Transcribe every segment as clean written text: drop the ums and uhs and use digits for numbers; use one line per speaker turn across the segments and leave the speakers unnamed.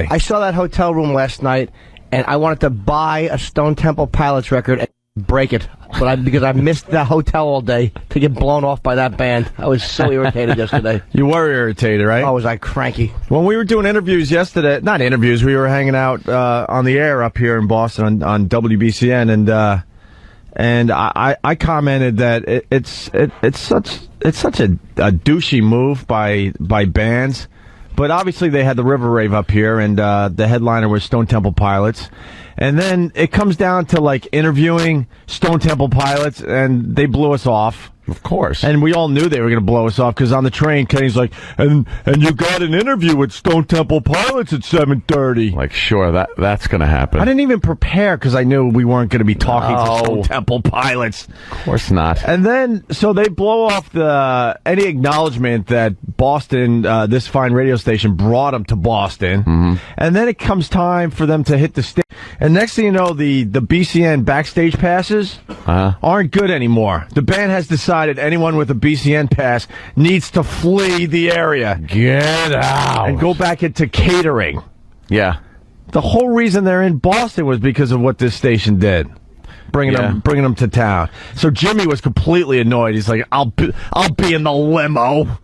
I saw that hotel room last night, and I wanted to buy a Stone Temple Pilots record and break it, but because I missed that hotel all day to get blown off by that band. I was so irritated yesterday.
You were irritated, right?
Oh, was I cranky?
When we were doing interviews yesterday, not interviews, we were hanging out on the air up here in Boston on WBCN, and I commented that it's such a douchey move by bands. But obviously they had the River Rave up here, and the headliner was Stone Temple Pilots. And then it comes down to, like, interviewing Stone Temple Pilots, and they blew us off.
Of course.
And we all knew they were going to blow us off, because on the train, Kenny's like, and you got an interview with Stone Temple Pilots at 7:30.
Like, sure, that's going to happen.
I didn't even prepare, because I knew we weren't going to be talking to Stone Temple Pilots.
Of course not.
And then, so they blow off any acknowledgement that Boston, this fine radio station, brought them to Boston.
Mm-hmm.
And then it comes time for them to hit the stage. And next thing you know, the BCN backstage passes aren't good anymore. The band has decided anyone with a BCN pass needs to flee the area.
Get out.
And go back into catering.
Yeah.
The whole reason they're in Boston was because of what this station did. Bringing them to town. So Jimmy was completely annoyed. He's like, I'll be in the limo.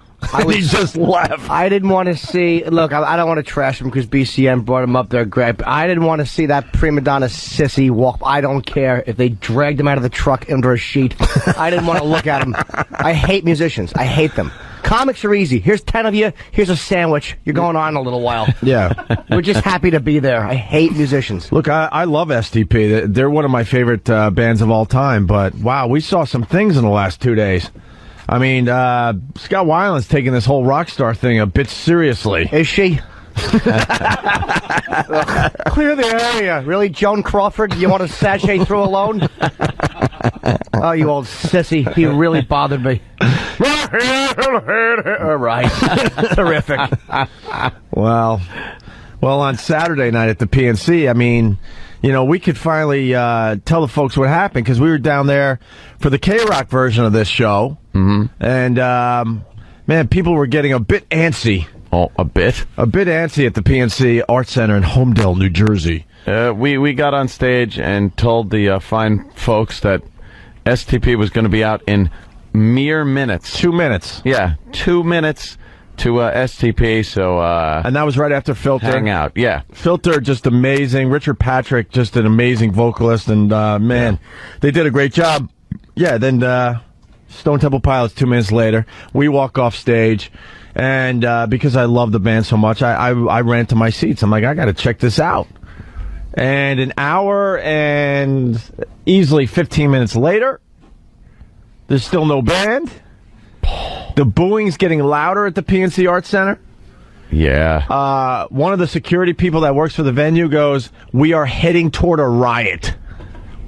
He just left.
I didn't want to see... Look, I don't want to trash him because BCN brought him up there. Great. But I didn't want to see that primadonna sissy walk. I don't care if they dragged him out of the truck under a sheet. I didn't want to look at him. I hate musicians. I hate them. Comics are easy. Here's 10 of you. Here's a sandwich. You're going on in a little while.
Yeah.
We're just happy to be there. I hate musicians.
Look, I love STP. They're one of my favorite bands of all time. But, wow, we saw some things in the last 2 days. I mean, Scott Weiland's taking this whole rock star thing a bit seriously.
Is she? Clear the area. Really, Joan Crawford? You want to sashay through alone? Oh, you old sissy. He really bothered me. All right. Terrific.
Well, on Saturday night at the PNC, I mean... You know, we could finally tell the folks what happened, because we were down there for the KRock version of this show.
Mm-hmm.
And, man, people were getting a bit antsy.
Oh, a bit?
A bit antsy at the PNC Art Center in Homedale, New Jersey.
We got on stage and told the fine folks that STP was going to be out in mere minutes.
2 minutes.
Yeah, 2 minutes to STP, so...
and that was right after Filter.
Hang out, yeah.
Filter, just amazing. Richard Patrick, just an amazing vocalist, and, man, they did a great job. Yeah, then Stone Temple Pilots 2 minutes later. We walk off stage, and because I love the band so much, I ran to my seats. I'm like, I got to check this out. And an hour and easily 15 minutes later, there's still no band. The booing's getting louder at the PNC Arts Center.
Yeah.
One of the security people that works for the venue goes, "We are heading toward a riot.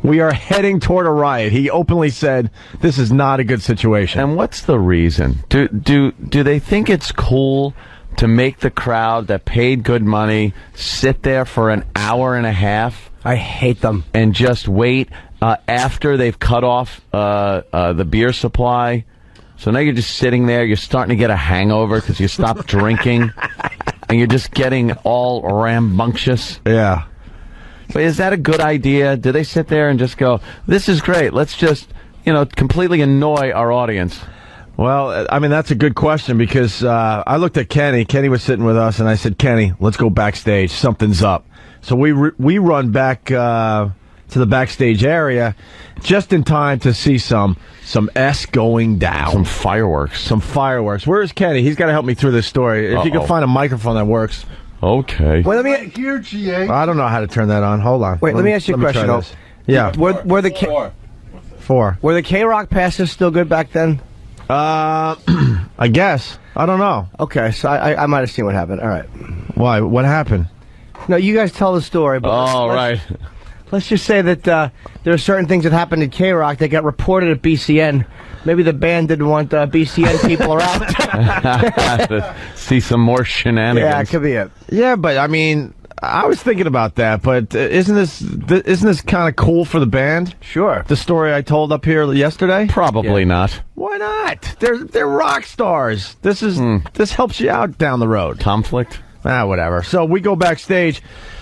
We are heading toward a riot." He openly said, "This is not a good situation."
And what's the reason? Do they think it's cool to make the crowd that paid good money sit there for an hour and a half?
I hate them.
And just wait after they've cut off the beer supply? So now you're just sitting there, you're starting to get a hangover because you stopped drinking, and you're just getting all rambunctious.
Yeah.
But is that a good idea? Do they sit there and just go, "This is great, let's just, completely annoy our audience"?
Well, I mean, that's a good question, because I looked at Kenny. Kenny was sitting with us, and I said, "Kenny, let's go backstage. Something's up." So we run back to the backstage area just in time to see some S going down.
Some fireworks.
Where is Kenny? He's got to help me through this story. If you can find a microphone that works.
Okay.
Well,
Here, GA.
I don't know how to turn that on. Hold on.
Wait, let me ask you a question.
Yeah.
Were the KRock passes still good back then?
I guess. I don't know.
Okay, so I might have seen what happened. All right.
Why? What happened?
No, you guys tell the story. But
Right.
Let's just say that there are certain things that happened at KRock that got reported at BCN. Maybe the band didn't want BCN people around.
See some more shenanigans.
Yeah, it could be it.
Yeah, but I mean, I was thinking about that. But isn't this kind of cool for the band?
Sure.
The story I told up here yesterday.
Probably not.
Why not? They're rock stars. This helps you out down the road.
Conflict.
Whatever. So we go backstage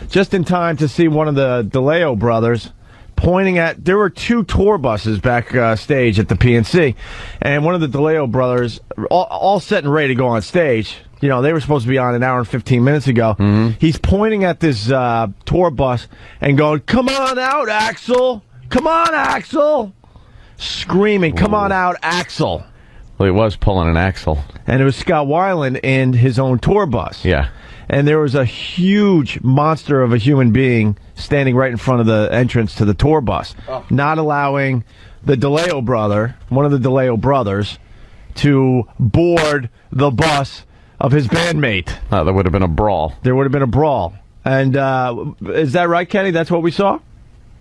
just in time to see one of the DeLeo brothers pointing at... There were 2 tour buses backstage at the PNC, and one of the DeLeo brothers, all set and ready to go on stage. You know, they were supposed to be on an hour and 15 minutes ago. Mm-hmm. He's pointing at this tour bus and going, "Come on out, Axel! Come on, Axel!" Screaming, "Come on out, Axel!"
Well, he was pulling an axle.
And it was Scott Weiland in his own tour bus.
Yeah.
And there was a huge monster of a human being standing right in front of the entrance to the tour bus, not allowing the DeLeo brother, one of the DeLeo brothers, to board the bus of his bandmate.
There would have been a brawl.
There would have been a brawl. And is that right, Kenny? That's what we saw?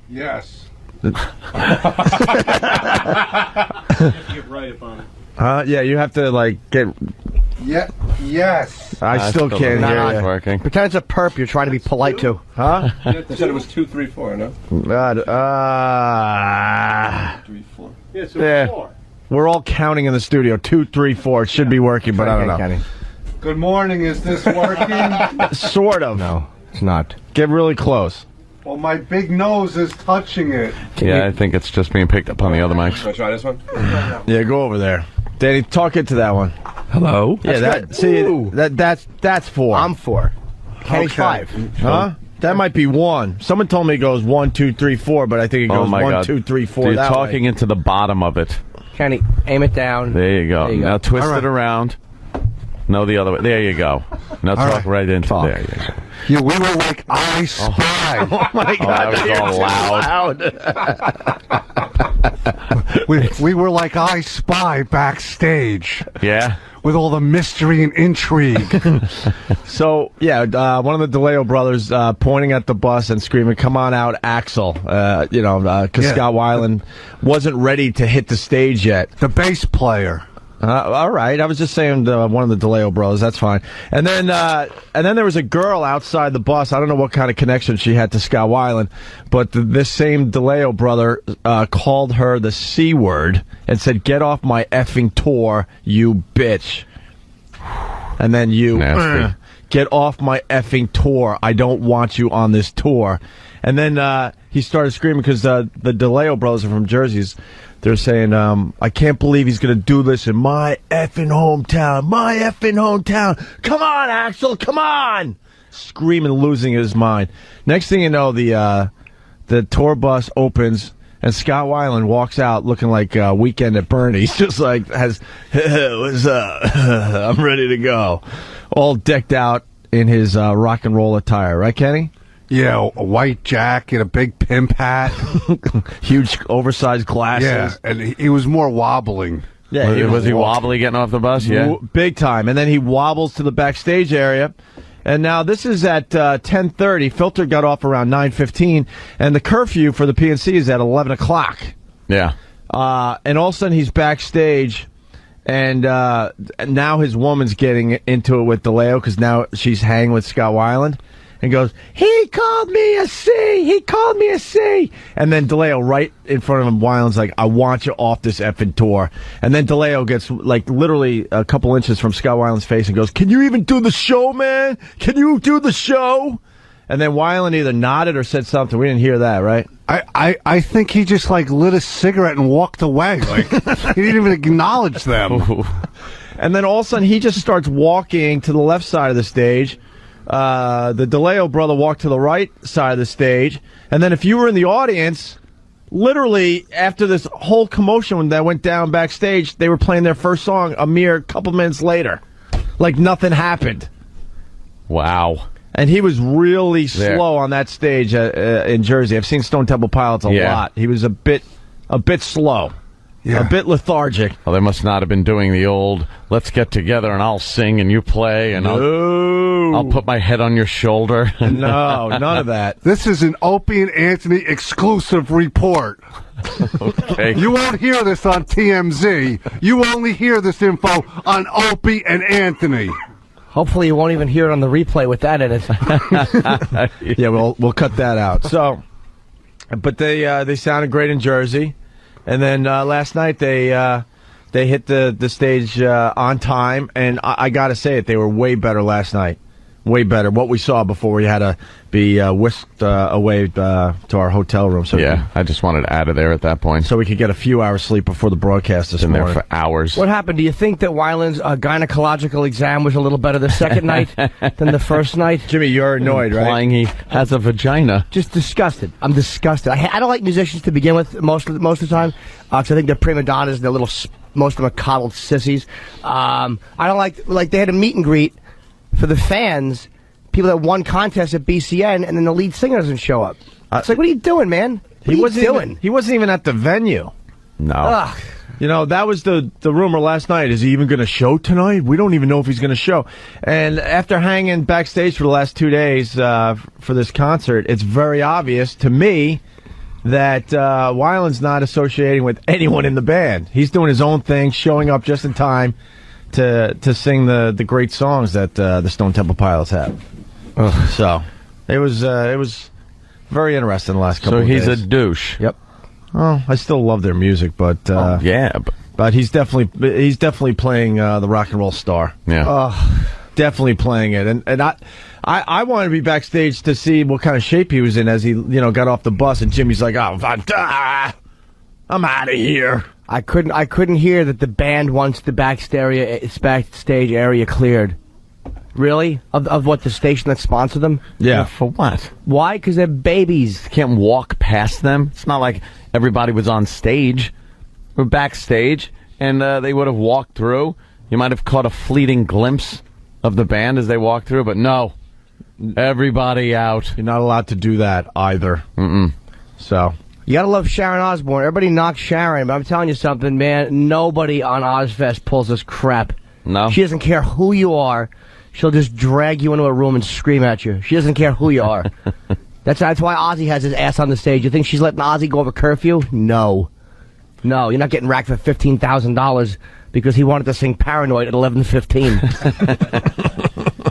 Yes.
You have to get right up on it.
Yeah, you have to, like, get...
Yeah. Yes.
I still can't hear you.
Working.
Pretend it's a perp you're trying to be polite to.
Huh?
They said it was 2, 3, 4, no?
3, 4. Yeah, so
Yeah.
4.
We're all counting in the studio. 2, 3, 4. It should be working, but I don't know.
Kenny.
Good morning. Is this working?
Sort of.
No, it's not.
Get really close.
Well, my big nose is touching it.
Yeah, I think it's just being picked up on the other mics.
Should I try this one?
Yeah, go over there. Danny, talk into that one.
Hello?
Yeah, that's 4.
I'm 4. Kenny's
Okay.
5.
Huh? That might be 1. Someone told me it goes 1, 2, 3, 4, but I think it goes 1, 2, 3, 4.
You're
that
talking
way.
into the bottom of it.
Kenny, aim it down.
There you go.
There you
Now
go.
twist it around. No, the other way. There you go. Now talk right into there. You go.
Yeah, we were like I Spy.
Oh, my God.
That was all loud.
we were like I Spy backstage
Yeah.
with all the mystery and intrigue.
So, yeah, one of the DeLeo brothers pointing at the bus and screaming, "Come on out, Axel." Because
Yeah.
Scott Weiland wasn't ready to hit the stage yet.
The bass player.
All right, I was just saying one of the DeLeo bros. That's fine. And then there was a girl outside the bus. I don't know what kind of connection she had to Scott Weiland, but this same DeLeo brother called her the C word and said, "Get off my effing tour, you bitch." And then
Nasty.
"Get off my effing tour. I don't want you on this tour." And then he started screaming because the DeLeo brothers are from Jersey. They're saying, "I can't believe he's going to do this in my effing hometown. My effing hometown. Come on, Axel. Come on." Screaming, losing his mind. Next thing you know, the tour bus opens, and Scott Weiland walks out looking like Weekend at Bernie's. Just like, "What's up? I'm ready to go." All decked out in his rock and roll attire. Right, Kenny?
Yeah, a white jacket, a big pimp hat.
Huge oversized glasses.
Yeah, and he was more wobbling.
Yeah,
Was he wobbly getting off the bus? Yeah.
Big time. And then he wobbles to the backstage area. And now this is at 10:30. Filter got off around 9:15. And the curfew for the PNC is at 11 o'clock.
Yeah.
And all of a sudden he's backstage. And now his woman's getting into it with DeLeo because now she's hanging with Scott Weiland. And goes, "He called me a C! He called me a C!" And then DeLeo right in front of him, Weiland's like, "I want you off this effing tour." And then DeLeo gets, like, literally a couple inches from Scott Weiland's face and goes, "Can you even do the show, man? Can you do the show?" And then Weiland either nodded or said something. We didn't hear that, right?
I think he just, like, lit a cigarette and walked away. Like, he didn't even acknowledge them.
And then all of a sudden he just starts walking to the left side of the stage. The DeLeo brother walked to the right side of the stage. And then if you were in the audience, literally after this whole commotion that went down backstage, they were playing their first song a mere couple minutes later. Like nothing happened.
Wow.
And he was really
There.
slow on that stage in Jersey. I've seen Stone Temple Pilots a lot. He was a bit slow.
Yeah.
A bit lethargic.
Well, they must not have been doing the old, "Let's get together and I'll sing and you play and I'll put my head on your shoulder."
No, none of that.
This is an Opie and Anthony exclusive report.
Okay.
You won't hear this on TMZ. You only hear this info on Opie and Anthony.
Hopefully you won't even hear it on the replay with that in it.
Yeah, we'll cut that out. So, but they sounded great in Jersey, and then last night they hit the stage on time, and I got to say it, they were way better last night. way better. What we saw before we had to be whisked away to our hotel room. So
I just wanted out of there at that point.
so we could get a few hours sleep before the broadcast this
In there
morning.
for hours.
What happened? Do you think that Weiland's gynecological exam was a little better the second night than the first night?
Jimmy, you're annoyed, right?
Implying he has a vagina.
Just disgusted. I'm disgusted. I don't like musicians to begin with most of the time, because I think they're prima donnas. They're most of them are coddled sissies. I don't like they had a meet and greet for the fans, people that won contests at BCN, and then the lead singer doesn't show up. It's like, what are you doing, man? What are you doing?
He wasn't even at the venue.
No.
Ugh.
You know, that was the rumor last night. Is he even going to show tonight? We don't even know if he's going to show. And after hanging backstage for the last 2 days for this concert, it's very obvious to me that Weiland's not associating with anyone in the band. He's doing his own thing, showing up just in time to sing the great songs that the Stone Temple Pilots have. So it was very interesting the last couple of days.
So he's a douche.
Yep.
Oh, I still love their music, but but he's definitely playing the rock and roll star.
Yeah.
Definitely playing it, and I wanted to be backstage to see what kind of shape he was in as he got off the bus, and Jimmy's like, "Oh, I'm out of here."
I couldn't hear that the band wants the backstage area cleared. Really? Of what, the station that sponsored them?
Yeah.
For what?
Why? Because they're babies.
Can't walk past them. It's not like everybody was on stage. We're backstage, and they would have walked through. You might have caught a fleeting glimpse of the band as they walked through, but no. Everybody out.
You're not allowed to do that either. So
You gotta love Sharon Osbourne. Everybody knocks Sharon, but I'm telling you something, man. Nobody on Ozfest pulls this crap.
No.
She doesn't care who you are. She'll just drag you into a room and scream at you. She doesn't care who you are. That's why Ozzy has his ass on the stage. You think she's letting Ozzy go over curfew? No. No, you're not getting racked for $15,000 because he wanted to sing Paranoid at 11:15.